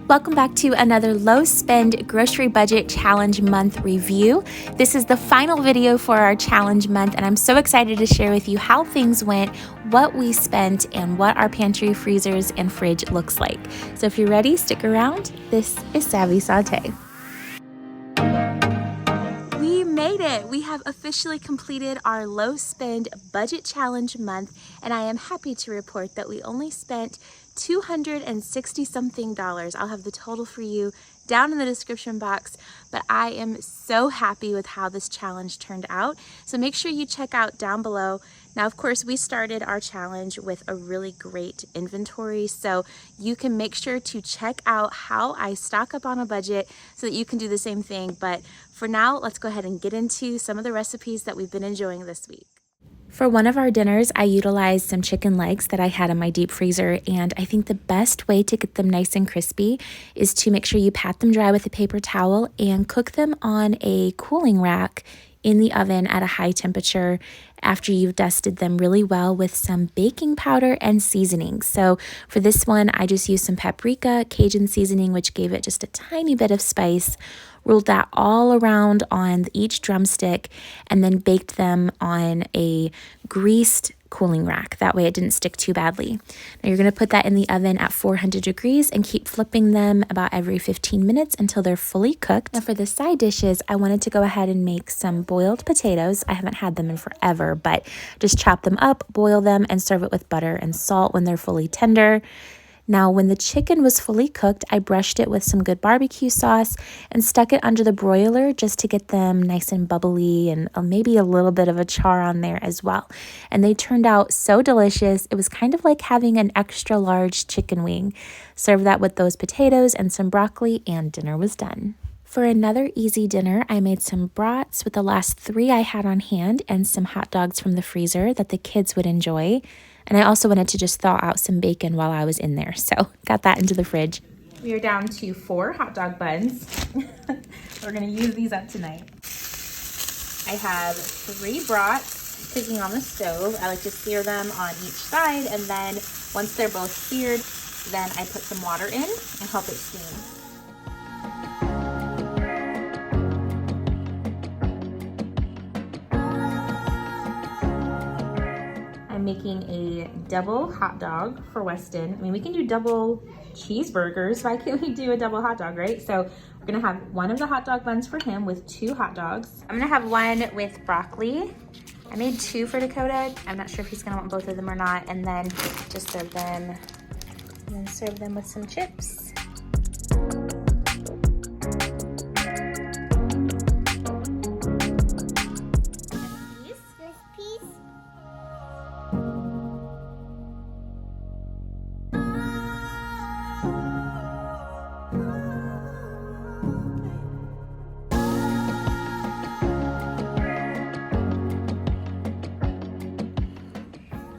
Welcome back to another low spend grocery budget challenge month review. This is the final video for our challenge month, and I'm so excited to share with you how things went, what we spent, and what our pantry, freezers, and fridge looks like. So if you're ready, stick around. This is Savvy Saute. We made it! We have officially completed our low spend budget challenge month, and I am happy to report that we only spent $260 something. I'll have the total for you down in the description box, but I am so happy with how this challenge turned out. So make sure you check out down below. Now, of course, we started our challenge with a really great inventory, so you can make sure to check out how I stock up on a budget so that you can do the same thing. But for now, let's go ahead and get into some of the recipes that we've been enjoying this week. For one of our dinners, I utilized some chicken legs that I had in my deep freezer, and I think the best way to get them nice and crispy is to make sure you pat them dry with a paper towel and cook them on a cooling rack in the oven at a high temperature after you've dusted them really well with some baking powder and seasoning. So for this one, I just used some paprika, Cajun seasoning, which gave it just a tiny bit of spice, rolled that all around on each drumstick, and then baked them on a greased cooling rack. That way it didn't stick too badly. Now you're going to put that in the oven at 400 degrees and keep flipping them about every 15 minutes until they're fully cooked. Now for the side dishes, I wanted to go ahead and make some boiled potatoes. I haven't had them in forever, but just chop them up, boil them, and serve it with butter and salt when they're fully tender. Now, when the chicken was fully cooked, I brushed it with some good barbecue sauce and stuck it under the broiler just to get them nice and bubbly and maybe a little bit of a char on there as well. And they turned out so delicious. It was kind of like having an extra large chicken wing. Serve that with those potatoes and some broccoli, and dinner was done. For another easy dinner, I made some brats with the last 3 I had on hand and some hot dogs from the freezer that the kids would enjoy. And I also wanted to just thaw out some bacon while I was in there, so got that into the fridge. We are down to 4 hot dog buns. We're gonna use these up tonight. I have 3 brats cooking on the stove. I like to sear them on each side, and then once they're both seared, then I put some water in and help it steam. Making a double hot dog for Weston. I mean, we can do double cheeseburgers. Why can't we do a double hot dog, right? So we're gonna have one of the hot dog buns for him with 2 hot dogs. I'm gonna have one with broccoli. I made 2 for Dakota. I'm not sure if he's gonna want both of them or not. And then just serve them, and then serve them with some chips.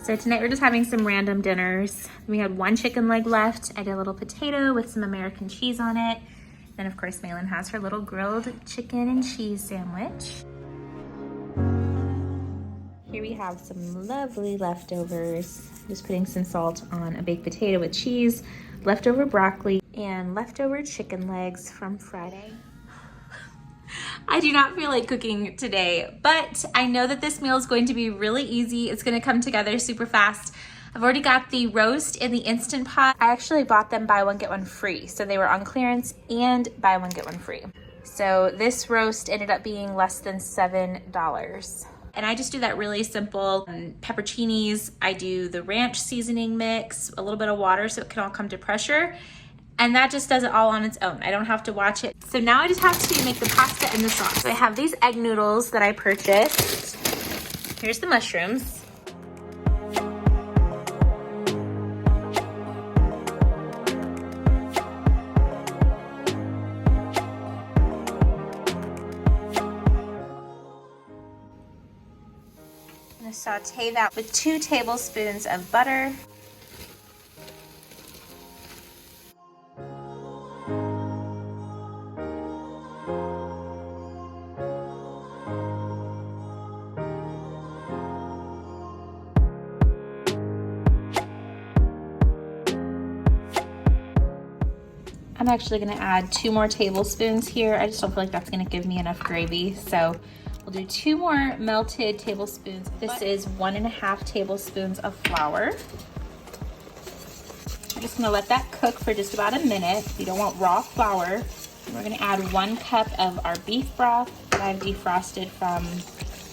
So tonight we're just having some random dinners. We had 1 chicken leg left. I did a little potato with some American cheese on it. Then of course Malin has her little grilled chicken and cheese sandwich. Here we have some lovely leftovers. Just putting some salt on a baked potato with cheese, leftover broccoli, and leftover chicken legs from Friday. I do not feel like cooking today, but I know that this meal is going to be really easy. It's gonna come together super fast. I've already got the roast in the Instant Pot. I actually bought them buy one, get one free. So they were on clearance and buy one, get one free. So this roast ended up being less than $7. And I just do that really simple pepperoncinis. I do the ranch seasoning mix, a little bit of water so it can all come to pressure. And that just does it all on its own. I don't have to watch it. So now I just have to make the pasta and the sauce. So I have these egg noodles that I purchased. Here's the mushrooms. I'm gonna saute that with 2 tablespoons of butter. I'm actually gonna add 2 more tablespoons here. I just don't feel like that's gonna give me enough gravy. So we'll do 2 more melted tablespoons. This is 1.5 tablespoons of flour. I'm just gonna let that cook for just about a minute. You don't want raw flour. We're gonna add 1 cup of our beef broth that I've defrosted from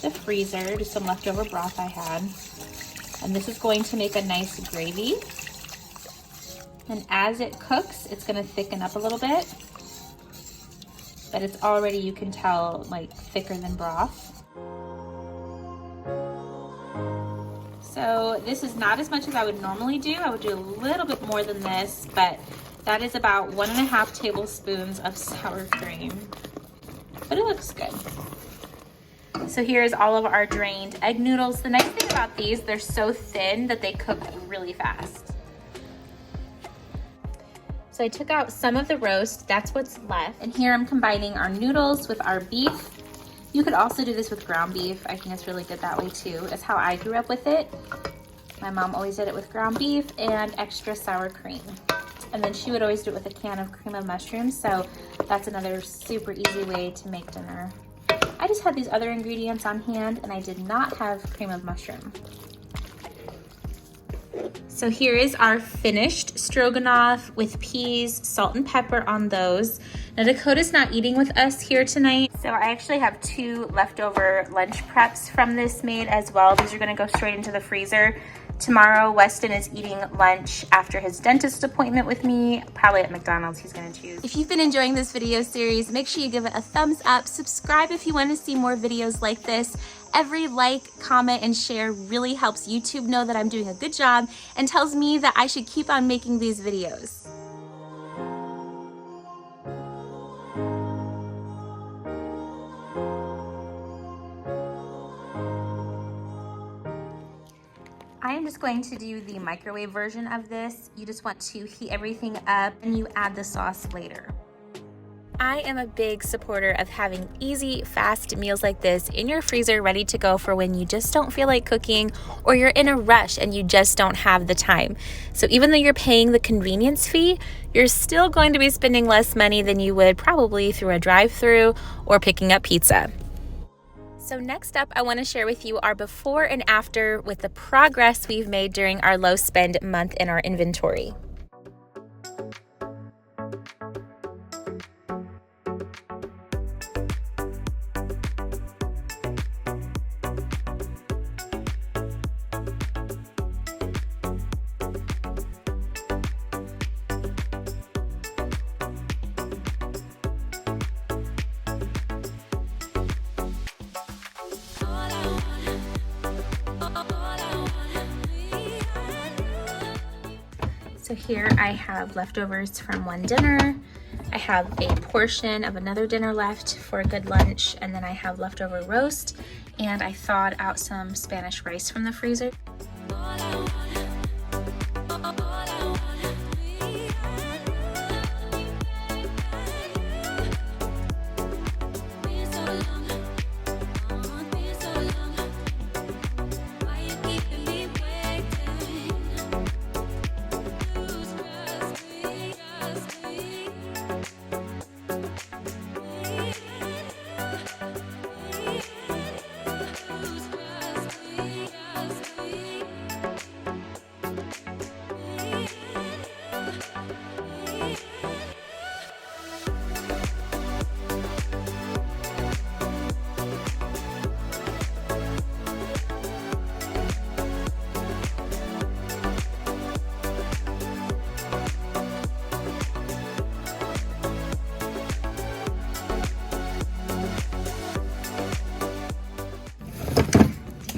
the freezer, just some leftover broth I had. And this is going to make a nice gravy. And as it cooks, it's gonna thicken up a little bit, but it's already, you can tell, like thicker than broth. So this is not as much as I would normally do. I would do a little bit more than this, but that is about 1.5 tablespoons of sour cream, but it looks good. So here's all of our drained egg noodles. The nice thing about these, they're so thin that they cook really fast. So I took out some of the roast, that's what's left. And here I'm combining our noodles with our beef. You could also do this with ground beef. I think it's really good that way too. That's how I grew up with it. My mom always did it with ground beef and extra sour cream. And then she would always do it with a can of cream of mushrooms. So that's another super easy way to make dinner. I just had these other ingredients on hand and I did not have cream of mushroom. So here is our finished stroganoff with peas, salt and pepper on those. Now Dakota's not eating with us here tonight, so I actually have 2 leftover lunch preps from this made as well. These are gonna go straight into the freezer. Tomorrow, Weston is eating lunch after his dentist appointment with me, probably at McDonald's he's gonna choose. If you've been enjoying this video series, make sure you give it a thumbs up, subscribe if you wanna see more videos like this. Every like, comment, and share really helps YouTube know that I'm doing a good job and tells me that I should keep on making these videos. I am just going to do the microwave version of this. You just want to heat everything up and you add the sauce later. I am a big supporter of having easy, fast meals like this in your freezer ready to go for when you just don't feel like cooking or you're in a rush and you just don't have the time. So even though you're paying the convenience fee, you're still going to be spending less money than you would probably through a drive-thru or picking up pizza. So next up, I want to share with you our before and after with the progress we've made during our low spend month in our inventory. So here I have leftovers from one dinner. I have a portion of another dinner left for a good lunch, and then I have leftover roast, and I thawed out some Spanish rice from the freezer.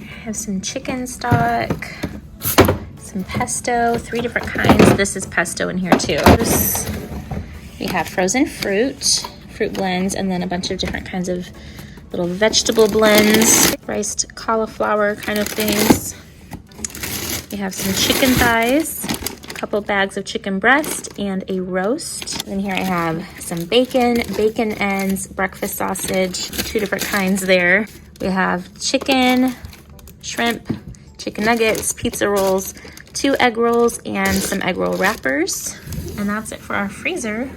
I have some chicken stock, some pesto, 3 different kinds. This is pesto in here too. We have frozen fruit blends, and then a bunch of different kinds of little vegetable blends, riced cauliflower kind of things. We have some chicken thighs, a couple bags of chicken breast, and a roast. And then here I have some bacon ends, breakfast sausage, 2 different kinds there. We have chicken, shrimp, chicken nuggets, pizza rolls, 2 egg rolls, and some egg roll wrappers. And that's it for our freezer.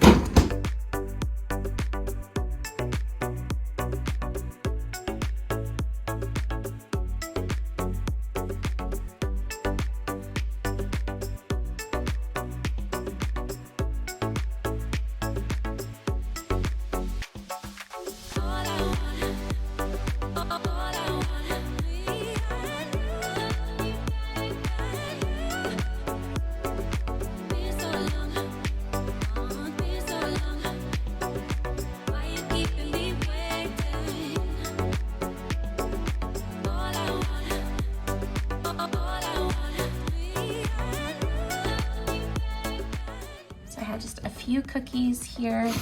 Just a few cookies here,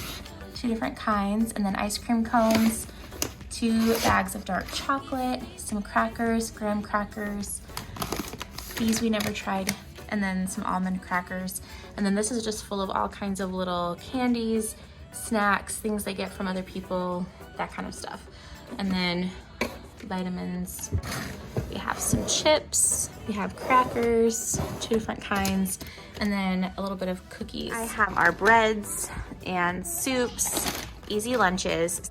2 different kinds, and then ice cream cones, 2 bags of dark chocolate, some crackers, graham crackers. These we never tried, and then some almond crackers. And then this is just full of all kinds of little candies, snacks, things they get from other people, that kind of stuff. And then vitamins. We have some chips, we have crackers, 2 different kinds, and then a little bit of cookies. I have our breads and soups, easy lunches.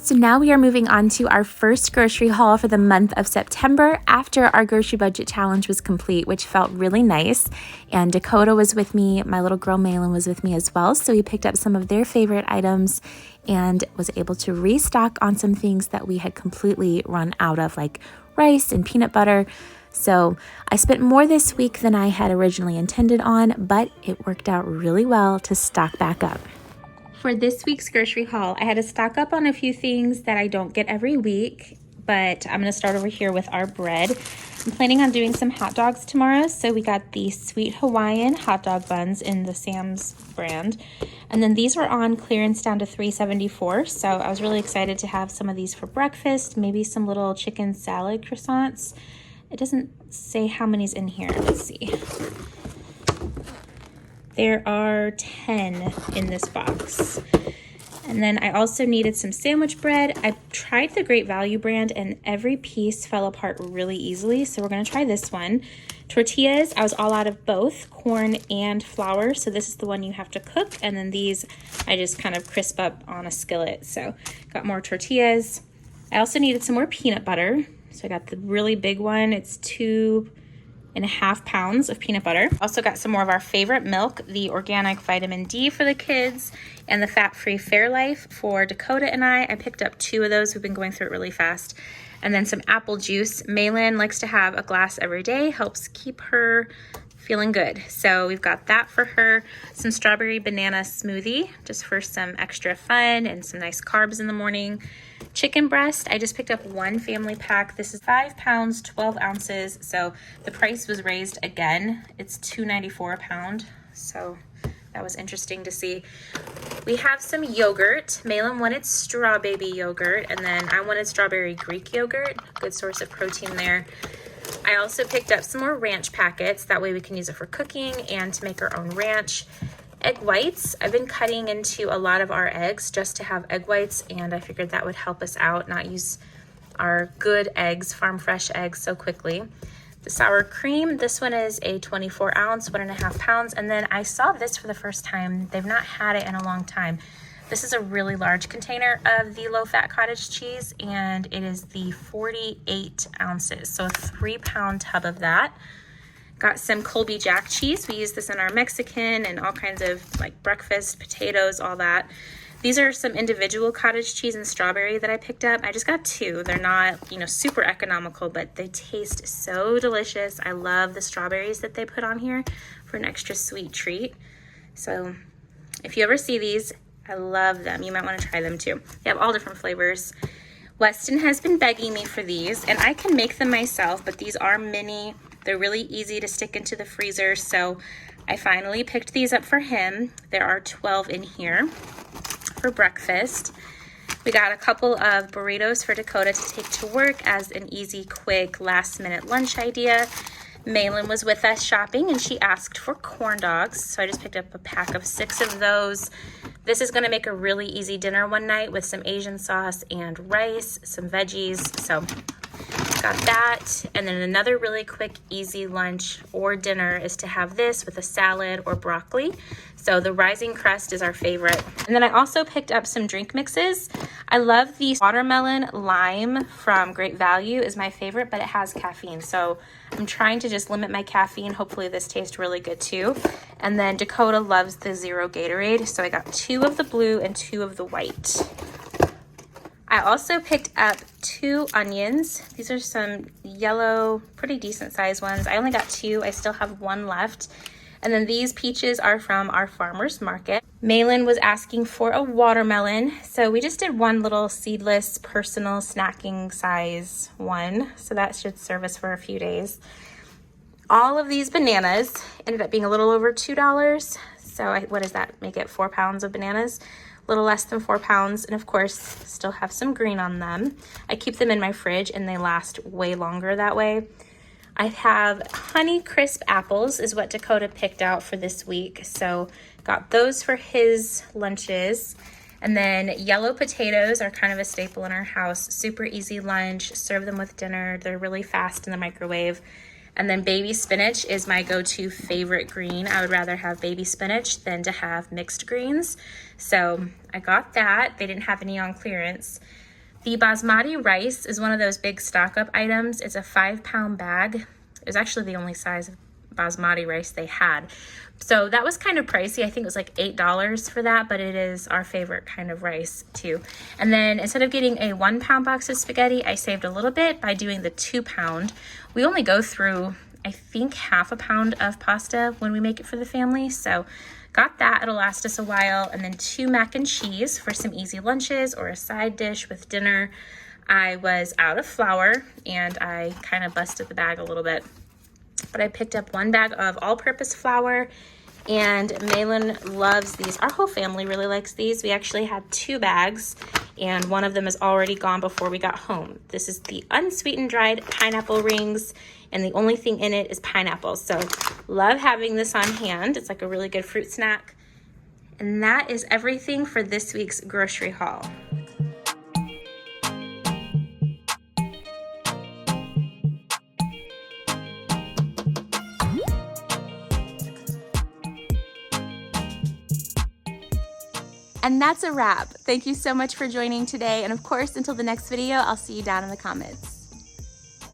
So now we are moving on to our first grocery haul for the month of September after our grocery budget challenge was complete, which felt really nice. And Dakota was with me, my little girl Malin was with me as well. So we picked up some of their favorite items and was able to restock on some things that we had completely run out of, like rice and peanut butter. So I spent more this week than I had originally intended on, but it worked out really well to stock back up. For this week's grocery haul, I had to stock up on a few things that I don't get every week, but I'm gonna start over here with our bread. I'm planning on doing some hot dogs tomorrow, so we got the Sweet Hawaiian hot dog buns in the Sam's brand. And then these were on clearance down to $3.74, so I was really excited to have some of these for breakfast, maybe some little chicken salad croissants. It doesn't say how many's in here, let's see. There are 10 in this box. And then I also needed some sandwich bread. I tried the Great Value brand and every piece fell apart really easily, so we're gonna try this one. Tortillas, I was all out of both corn and flour, so this is the one you have to cook, and then these I just kind of crisp up on a skillet. So got more tortillas. I also needed some more peanut butter, so I got the really big one. It's 2.5 pounds of peanut butter. Also got some more of our favorite milk, the organic vitamin D for the kids and the fat-free Fairlife for Dakota and I. I picked up 2 of those. We've been going through it really fast. And then some apple juice. Malin likes to have a glass every day, helps keep her feeling good. So we've got that for her. Some strawberry banana smoothie, just for some extra fun and some nice carbs in the morning. Chicken breast, I just picked up 1 family pack. This is 5 pounds, 12 ounces. So the price was raised again. It's $2.94 a pound. So that was interesting to see. We have some yogurt. Malin wanted straw baby yogurt, and then I wanted strawberry Greek yogurt. Good source of protein there. I also picked up some more ranch packets. That way we can use it for cooking and to make our own ranch. Egg whites. I've been cutting into a lot of our eggs just to have egg whites, and I figured that would help us out, not use our good eggs, farm fresh eggs, so quickly. The sour cream, this one is a 24 ounce, 1.5 pounds. And then I saw this for the first time. They've not had it in a long time. This is a really large container of the low-fat cottage cheese, and it is the 48 ounces, so a 3-pound tub of that. Got some Colby Jack cheese. We use this in our Mexican and all kinds of like breakfast, potatoes, all that. These are some individual cottage cheese and strawberry that I picked up. I just got 2. They're not, super economical, but they taste so delicious. I love the strawberries that they put on here for an extra sweet treat. So if you ever see these, I love them. You might want to try them too. They have all different flavors. Weston has been begging me for these, and I can make them myself, but these are mini. They're really easy to stick into the freezer, so I finally picked these up for him. There are 12 in here for breakfast. We got a couple of burritos for Dakota to take to work as an easy, quick, last-minute lunch idea. Malin was with us shopping, and she asked for corn dogs, so I just picked up a pack of 6 of those. This is going to make a really easy dinner one night with some Asian sauce and rice, some veggies, so got that. And then another really quick, easy lunch or dinner is to have this with a salad or broccoli. So the rising crust is our favorite. And then I also picked up some drink mixes. I love the watermelon lime from Great Value is my favorite, but it has caffeine. So I'm trying to just limit my caffeine. Hopefully this tastes really good too. And then Dakota loves the Zero Gatorade. So I got 2 of the blue and 2 of the white. I also picked up 2 onions. These are some yellow, pretty decent sized ones. I only got 2. I still have 1 left. And then these peaches are from our farmer's market. Malin was asking for a watermelon, so we just did 1 little seedless personal snacking size one. So that should serve us for a few days. All of these bananas ended up being a little over $2. So what does that make it? 4 pounds of bananas? A little less than 4 pounds, and of course still have some green on them. I keep them in my fridge and they last way longer that way. I have Honey Crisp apples is what Dakota picked out for this week, so got those for his lunches. And then yellow potatoes are kind of a staple in our house. Super easy lunch, serve them with dinner. They're really fast in the microwave. And then baby spinach is my go-to favorite green. I would rather have baby spinach than to have mixed greens. So I got that. They didn't have any on clearance. The basmati rice is one of those big stock-up items. It's a 5-pound bag. It was actually the only size of basmati rice they had. So that was kind of pricey. I think it was like $8 for that, but it is our favorite kind of rice too. And then instead of getting a 1-pound box of spaghetti, I saved a little bit by doing the 2-pound. We only go through, I think, half a pound of pasta when we make it for the family. So got that, it'll last us a while. And then 2 mac and cheese for some easy lunches or a side dish with dinner. I was out of flour and I kind of busted the bag a little bit. But I picked up 1 bag of all-purpose flour, and Malin loves these. Our whole family really likes these. We actually had 2 bags, and one of them is already gone before we got home. This is the unsweetened dried pineapple rings, and the only thing in it is pineapple. So love having this on hand. It's like a really good fruit snack. And that is everything for this week's grocery haul. And that's a wrap. Thank you so much for joining today. And of course, until the next video, I'll see you down in the comments.